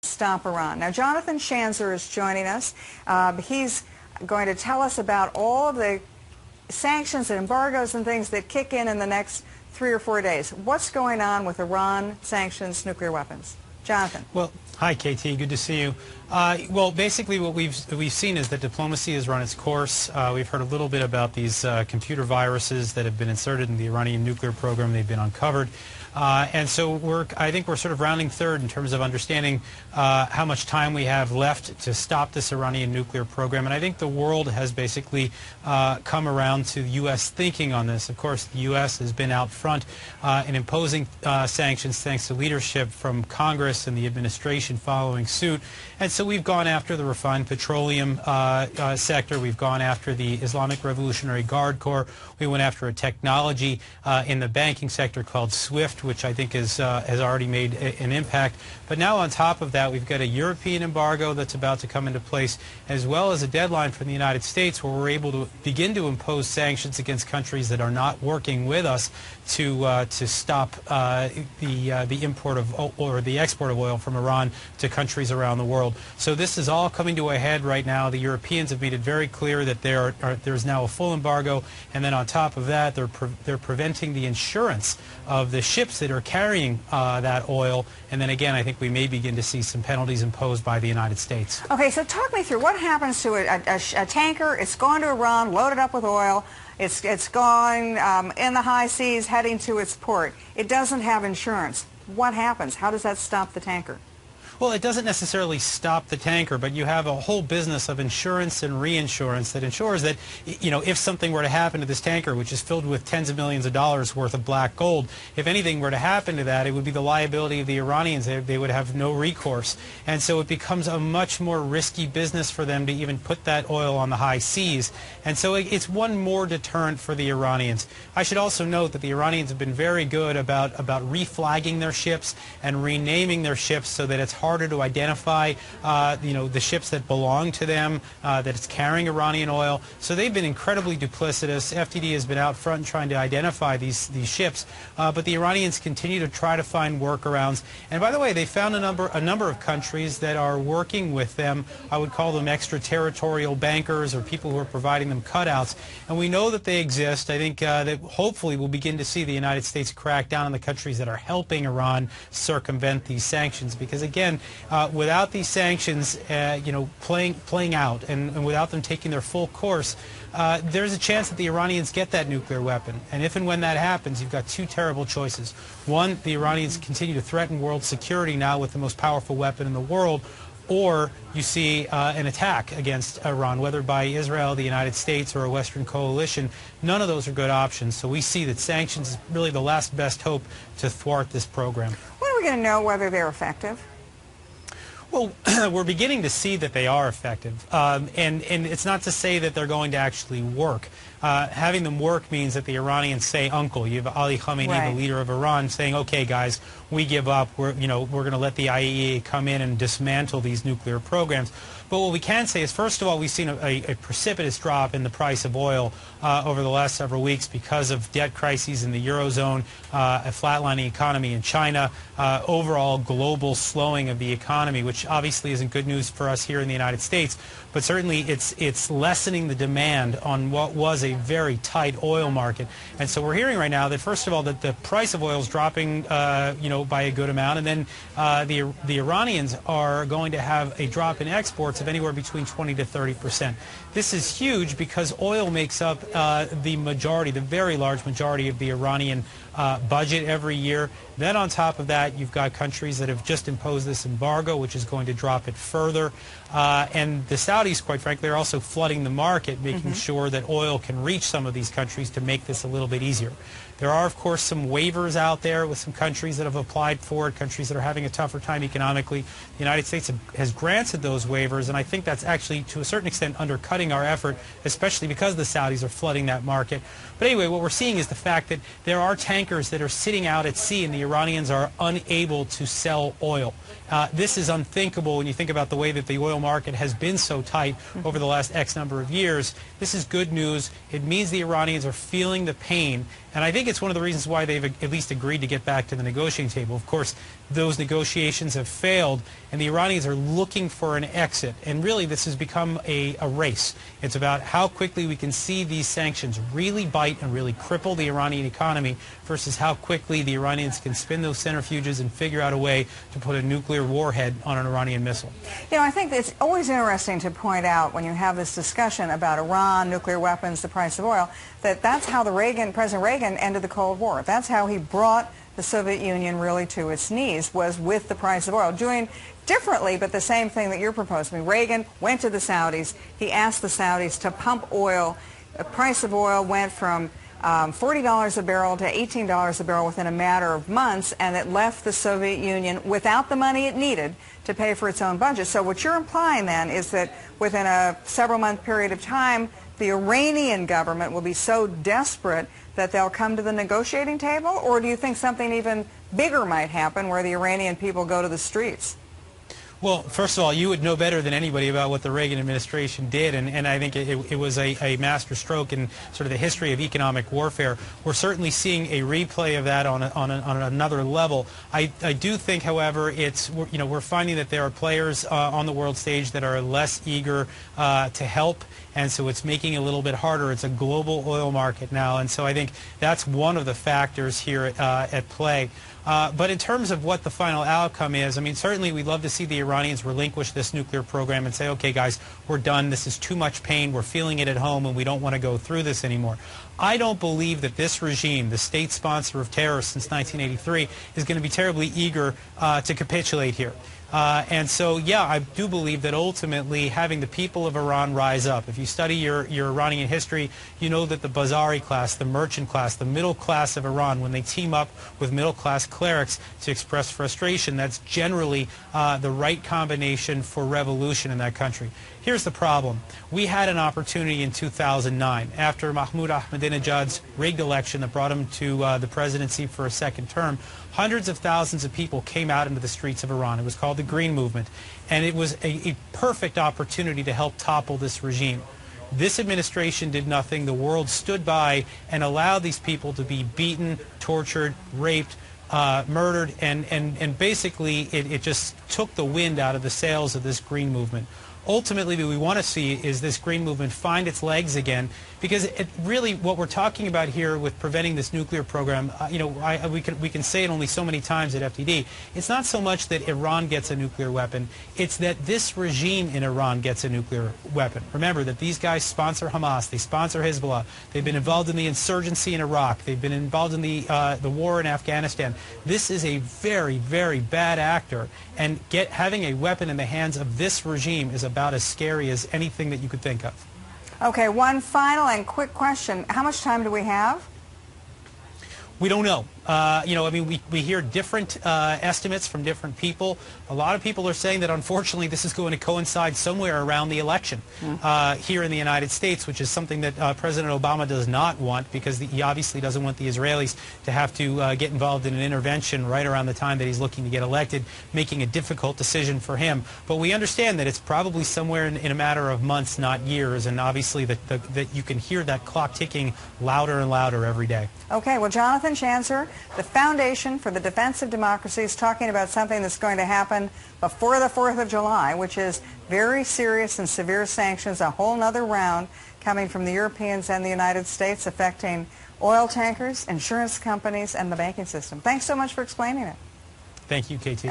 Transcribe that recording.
Stop Iran. Now, Jonathan Schanzer is joining us. He's going to tell us about all of the sanctions and embargoes and things that kick in the next 3 or 4 days. What's going on with Iran sanctions nuclear weapons? Jonathan. Well, hi, KT. Good to see you. Well, basically what we've seen is that diplomacy has run its course. We've heard a little bit about these computer viruses that have been inserted in the Iranian nuclear program. They've been uncovered. And so I think we're sort of rounding third in terms of understanding how much time we have left to stop this Iranian nuclear program. And I think the world has basically come around to U.S. thinking on this. Of course, the U.S. has been out front in imposing sanctions thanks to leadership from Congress and the administration following suit. And so we've gone after the refined petroleum sector. We've gone after the Islamic Revolutionary Guard Corps. We went after a technology in the banking sector called SWIFT, which I think has already made an impact. But now on top of that, we've got a European embargo that's about to come into place, as well as a deadline from the United States where we're able to begin to impose sanctions against countries that are not working with us to stop the import of or the export of oil from Iran to countries around the world. So this is all coming to a head right now. The Europeans have made it very clear that there's now a full embargo, and then on top of that, they're preventing the insurance of the ships that are carrying that oil. And then again, I think we may begin to see some penalties imposed by the United States. Okay, so talk me through what happens to a tanker. It's gone to Iran, loaded up with oil. It's gone in the high seas, heading to its port. It doesn't have insurance. What happens? How does that stop the tanker? Well, it doesn't necessarily stop the tanker, but you have a whole business of insurance and reinsurance that ensures that, you know, if something were to happen to this tanker, which is filled with tens of millions of dollars worth of black gold, if anything were to happen to that, it would be the liability of the Iranians. They would have no recourse. And so it becomes a much more risky business for them to even put that oil on the high seas. And so it's one more deterrent for the Iranians. I should also note that the Iranians have been very good about reflagging their ships and renaming their ships so that it's harder to identify, the ships that belong to them, that it's carrying Iranian oil. So they've been incredibly duplicitous. FTD has been out front trying to identify these ships, but the Iranians continue to try to find workarounds. And by the way, they found a number of countries that are working with them. I would call them extraterritorial bankers or people who are providing them cutouts. And we know that they exist. I think that hopefully we'll begin to see the United States crack down on the countries that are helping Iran circumvent these sanctions, because again, without these sanctions, playing out, and without them taking their full course, there's a chance that the Iranians get that nuclear weapon. And if and when that happens, you've got two terrible choices. One, the Iranians continue to threaten world security now with the most powerful weapon in the world, or you see an attack against Iran, whether by Israel, the United States, or a Western coalition. None of those are good options. So we see that sanctions is really the last best hope to thwart this program. When are we going to know whether they're effective? Well, we're beginning to see that they are effective, and it's not to say that they're going to actually work. Having them work means that the Iranians say, "Uncle." You have Ali Khamenei, right, the leader of Iran, saying, "Okay, guys, we give up. We're going to let the IAEA come in and dismantle these nuclear programs." But what we can say is, first of all, we've seen a precipitous drop in the price of oil over the last several weeks because of debt crises in the Eurozone, a flatlining economy in China, overall global slowing of the economy, which obviously isn't good news for us here in the United States. But certainly it's lessening the demand on what was a very tight oil market. And so we're hearing right now that, first of all, that the price of oil is dropping, by a good amount, and then the Iranians are going to have a drop in exports of anywhere between 20 to 30%. This is huge because oil makes up the very large majority of the Iranian budget every year. Then on top of that, you've got countries that have just imposed this embargo, which is going to drop it further. And the Saudis, quite frankly, are also flooding the market, making sure that oil can reach some of these countries to make this a little bit easier. There are, of course, some waivers out there with some countries that have applied for it, countries that are having a tougher time economically. The United States has granted those waivers, and I think that's actually, to a certain extent, undercutting our effort, especially because the Saudis are flooding that market. But anyway, what we're seeing is the fact that there are tankers tankers that are sitting out at sea and the Iranians are unable to sell oil. This is unthinkable when you think about the way that the oil market has been so tight over the last X number of years. This is good news. It means the Iranians are feeling the pain, and I think it's one of the reasons why they've at least agreed to get back to the negotiating table. Of course, those negotiations have failed, and the Iranians are looking for an exit. And really, this has become a race. It's about how quickly we can see these sanctions really bite and really cripple the Iranian economy versus how quickly the Iranians can spin those centrifuges and figure out a way to put a nuclear warhead on an Iranian missile. You know, I think it's always interesting to point out when you have this discussion about Iran, nuclear weapons, the price of oil, that that's how President Reagan ended the Cold War. That's how he brought the Soviet Union really to its knees, was with the price of oil. Doing differently, but the same thing that you're proposing. Reagan went to the Saudis. He asked the Saudis to pump oil. The price of oil went from $40 a barrel to $18 a barrel within a matter of months, and it left the Soviet Union without the money it needed to pay for its own budget. So what you're implying then is that within a several-month period of time, the Iranian government will be so desperate that they'll come to the negotiating table? Or do you think something even bigger might happen where the Iranian people go to the streets? Well, first of all, you would know better than anybody about what the Reagan administration did, and I think it was a master stroke in sort of the history of economic warfare. We're certainly seeing a replay of that on another level. I do think, however, we're finding that there are players on the world stage that are less eager to help, and so it's making it a little bit harder. It's a global oil market now, and so I think that's one of the factors here at play. But in terms of what the final outcome is, I mean, certainly we'd love to see the Iranians relinquish this nuclear program and say, okay, guys, we're done. This is too much pain. We're feeling it at home, and we don't want to go through this anymore. I don't believe that this regime, the state sponsor of terrorists since 1983, is going to be terribly eager to capitulate here. And so, yeah, I do believe that ultimately having the people of Iran rise up. If you study your Iranian history, you know that the Bazari class, the merchant class, the middle class of Iran, when they team up with middle-class clerics to express frustration, that's generally the right combination for revolution in that country. Here's the problem. We had an opportunity in 2009 after Mahmoud Ahmadinejad's rigged election that brought him to the presidency for a second term. Hundreds of thousands of people came out into the streets of Iran. It was called the Green Movement, and it was a perfect opportunity to help topple this regime. This administration did nothing. The world stood by and allowed these people to be beaten, tortured, raped, murdered, and basically it just took the wind out of the sails of this Green Movement. Ultimately, what we want to see is this Green Movement find its legs again, because really what we're talking about here with preventing this nuclear program, we can say it only so many times at FTD. It's not so much that Iran gets a nuclear weapon, it's that this regime in Iran gets a nuclear weapon. Remember that these guys sponsor Hamas, they sponsor Hezbollah, they've been involved in the insurgency in Iraq, they've been involved in the war in Afghanistan. This is a very, very bad actor, and having a weapon in the hands of this regime is about as scary as anything that you could think of. Okay, one final and quick question. How much time do we have? We don't know. I mean, we hear different estimates from different people. A lot of people are saying that, unfortunately, this is going to coincide somewhere around the election here in the United States, which is something that President Obama does not want, because he obviously doesn't want the Israelis to have to get involved in an intervention right around the time that he's looking to get elected, making a difficult decision for him. But we understand that it's probably somewhere in a matter of months, not years, and obviously that you can hear that clock ticking louder and louder every day. Okay, well, Jonathan Schanzer, the Foundation for the Defense of Democracy, is talking about something that's going to happen before the 4th of July, which is very serious and severe sanctions, a whole other round coming from the Europeans and the United States, affecting oil tankers, insurance companies, and the banking system. Thanks so much for explaining it. Thank you, KT.